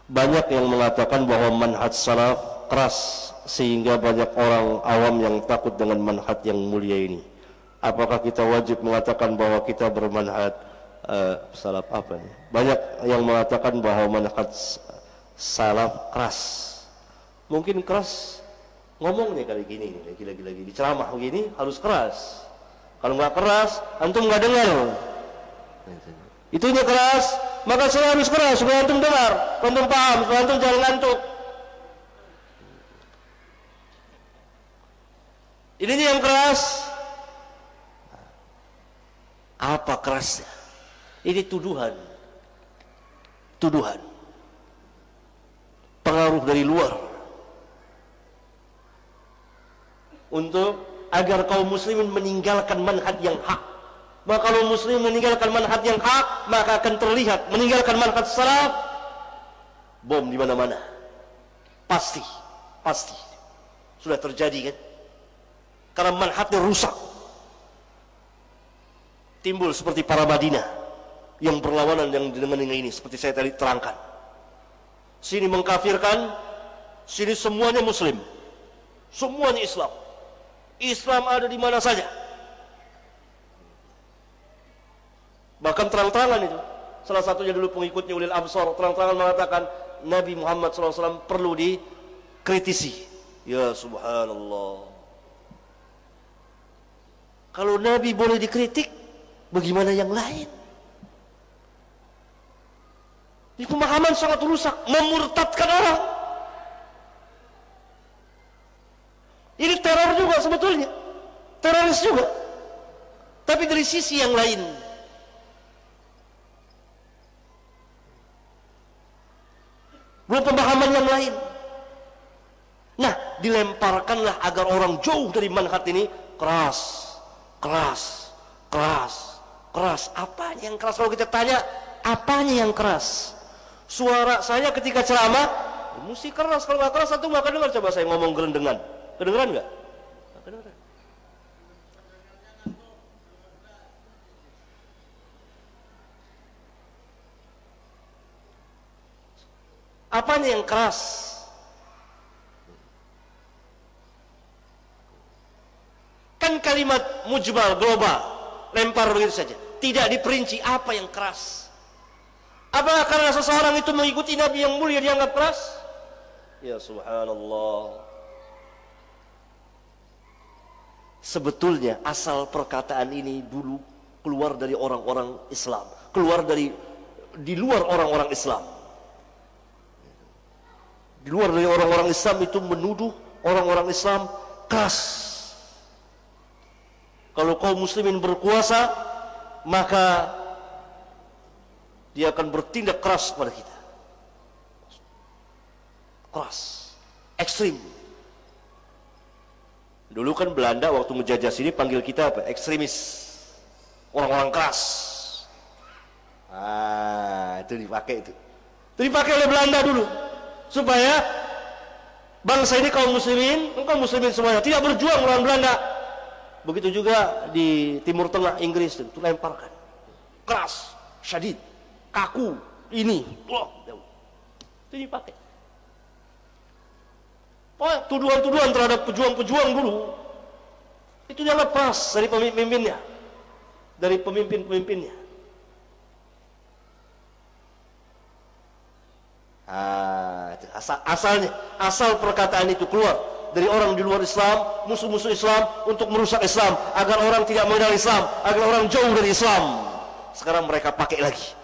Banyak yang mengatakan bahwa manhaj salaf keras sehingga banyak orang awam yang takut dengan manhaj yang mulia ini. Apakah kita wajib mengatakan bahwa kita bermanhaj salaf apa nih? Banyak yang mengatakan bahwa manhaj salaf keras. Mungkin keras ngomongnya kali gini, lagi di ceramah begini harus keras. Kalau nggak keras, antum nggak dengar. Itunya keras, maka saya harus keras supaya antum dengar, antum paham, supaya antum jangan ngantuk. Ini yang keras. Apa kerasnya? Ini tuduhan. Tuduhan. Pengaruh dari luar. Untuk agar kaum muslimin meninggalkan manhaj yang hak. Maka kalau muslim meninggalkan manhaj yang hak, maka akan terlihat meninggalkan manhaj salaf, bom di mana-mana. Pasti sudah terjadi kan? Karena manhajnya rusak. Timbul seperti para Madinah yang berlawanan yang dengan ini, seperti saya tadi terangkan. Sini mengkafirkan, sini semuanya muslim, semuanya Islam. Islam ada di mana saja. Bahkan terang-terangan itu. Salah satunya dulu pengikutnya Ulil Absar terang-terangan mengatakan Nabi Muhammad SAW perlu dikritisi. Ya subhanallah. Kalau Nabi boleh dikritik, bagaimana yang lain? Ini pemahaman sangat rusak, memurtadkan orang. Ini teror juga sebetulnya, teroris juga. Tapi dari sisi yang lain. Belum pemahaman yang lain. Nah, dilemparkanlah agar orang jauh dari manhaj ini keras. Apanya yang keras? Kalau kita tanya, apanya yang keras? Suara saya ketika ceramah, mesti keras. Kalau nggak keras, satu nggak akan dengar. Coba saya ngomong gerendengan. Kedengeran nggak? Nggak kedengeran. Apanya yang keras? Kan kalimat mujmal, global, lempar begitu saja. Tidak diperinci apa yang keras. Apakah karena seseorang itu mengikuti Nabi yang mulia dianggap keras? Ya subhanallah. Sebetulnya asal perkataan ini dulu keluar dari orang-orang Islam, keluar dari di luar orang-orang Islam. Di luar dari orang-orang Islam itu menuduh orang-orang Islam keras. Kalau kaum muslimin berkuasa, maka dia akan bertindak keras kepada kita. Keras, ekstrim. Dulu kan Belanda waktu ngejajah sini panggil kita apa? Ekstremis. Orang-orang keras. Itu dipakai itu. Itu dipakai oleh Belanda dulu. Supaya bangsa ini kaum muslimin semuanya tidak berjuang melawan Belanda. Begitu juga di Timur Tengah, Inggris itu lemparkan. Keras, syadid, kaku, ini, itu dipakai. Tuduhan-tuduhan terhadap pejuang-pejuang dulu itu dianggap keras dari pemimpinnya, dari pemimpin-pemimpinnya. Asal perkataan itu keluar dari orang di luar Islam, musuh-musuh Islam untuk merusak Islam, agar orang tidak mengenal Islam, agar orang jauh dari Islam. Sekarang mereka pakai lagi.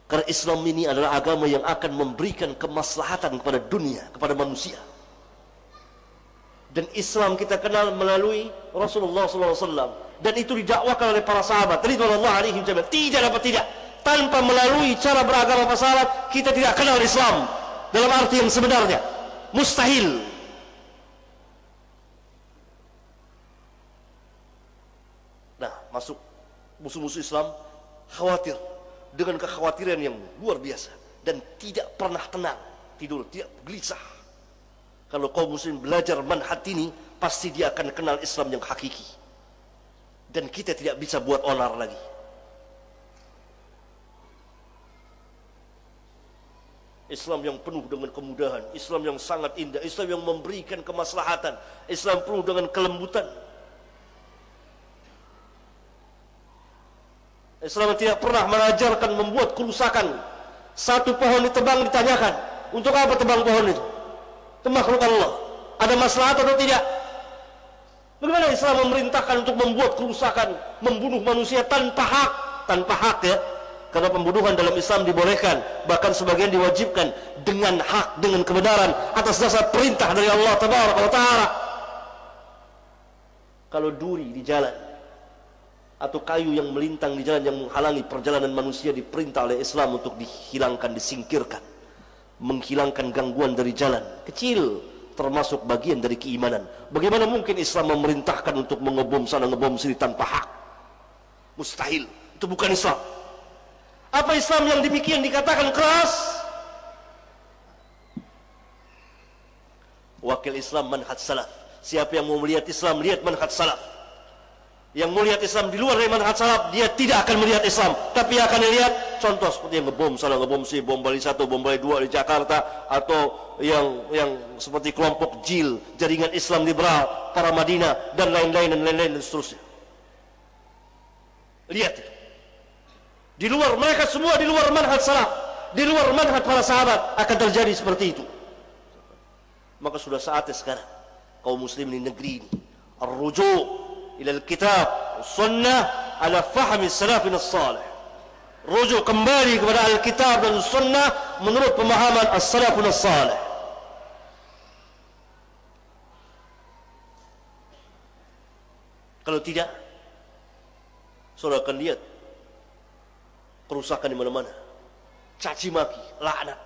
Karena Islam ini adalah agama yang akan memberikan kemaslahatan kepada dunia, kepada manusia. Dan Islam kita kenal melalui Rasulullah SAW, dan itu didakwakan oleh para sahabat ridwanullah alaihim jami'an. Tidak dapat tidak, tanpa melalui cara beragama para sahabat, kita tidak kenal Islam dalam arti yang sebenarnya. Mustahil. Nah, masuk musuh-musuh Islam khawatir dengan kekhawatiran yang luar biasa dan tidak pernah tenang tidur, tidak gelisah. Kalau kaum muslim belajar manhaj ini, pasti dia akan kenal Islam yang hakiki, dan kita tidak bisa buat onar lagi. Islam yang penuh dengan kemudahan, Islam yang sangat indah, Islam yang memberikan kemaslahatan, Islam penuh dengan kelembutan. Islam tidak pernah mengajarkan membuat kerusakan. Satu pohon ditebang ditanyakan, untuk apa tebang pohon itu? Itu makhluk Allah. Ada maslahat atau tidak? Bagaimana Islam memerintahkan untuk membuat kerusakan, membunuh manusia tanpa hak? Tanpa hak ya. Karena pembunuhan dalam Islam dibolehkan, bahkan sebagian diwajibkan dengan hak, dengan kebenaran atas dasar perintah dari Allah Tabaraka wa Ta'ala. Kalau duri di jalan atau kayu yang melintang di jalan yang menghalangi perjalanan manusia diperintah oleh Islam untuk dihilangkan, disingkirkan, menghilangkan gangguan dari jalan kecil, termasuk bagian dari keimanan. Bagaimana mungkin Islam memerintahkan untuk mengebom sana ngebom sini tanpa hak? Mustahil, itu bukan Islam. Apa Islam yang demikian dikatakan keras? Wakil Islam manhaj salaf. Siapa yang mau melihat Islam, lihat manhaj salaf. Yang mau lihat Islam di luar dari manhaj salaf, dia tidak akan melihat Islam, tapi akan melihat contoh seperti yang ngebom salah, ngebom si, bom Bali 1, bom Bali 2 di Jakarta, atau yang seperti kelompok JIL, jaringan Islam liberal, para Madinah dan lain-lain dan seterusnya. Lihat itu. Di luar, mereka semua di luar manhaj salaf, di luar manhaj para sahabat, akan terjadi seperti itu. Maka sudah saatnya sekarang kaum muslimin di negeri ini ar-ruju' ila al-kitab sunnah ala fahmi salafin as-salih. Rujuk kembali kepada Alkitab dan sunnah menurut pemahaman as-salafun as-salih. Kalau tidak, saudara akan lihat kerusakan di mana-mana, caci maki, laknat.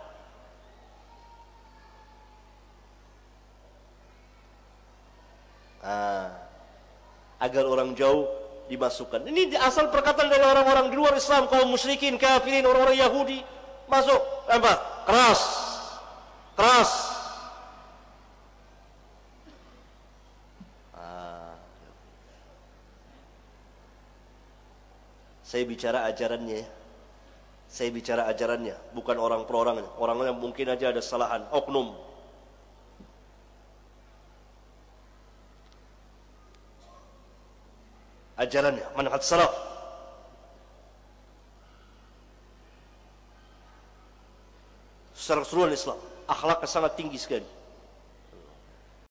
Agar orang jauh dimasukkan. Ini asal perkataan dari orang-orang di luar Islam, kaum musyrikin, kafirin, orang-orang Yahudi masuk, lempar, keras, keras. Saya bicara ajarannya ya. Saya bicara ajarannya, bukan orang per orangnya. Orangnya mungkin aja ada kesalahan, oknum. Ajarannya, manhaj salaf. Secara keseluruhan Islam, akhlaknya sangat tinggi sekali.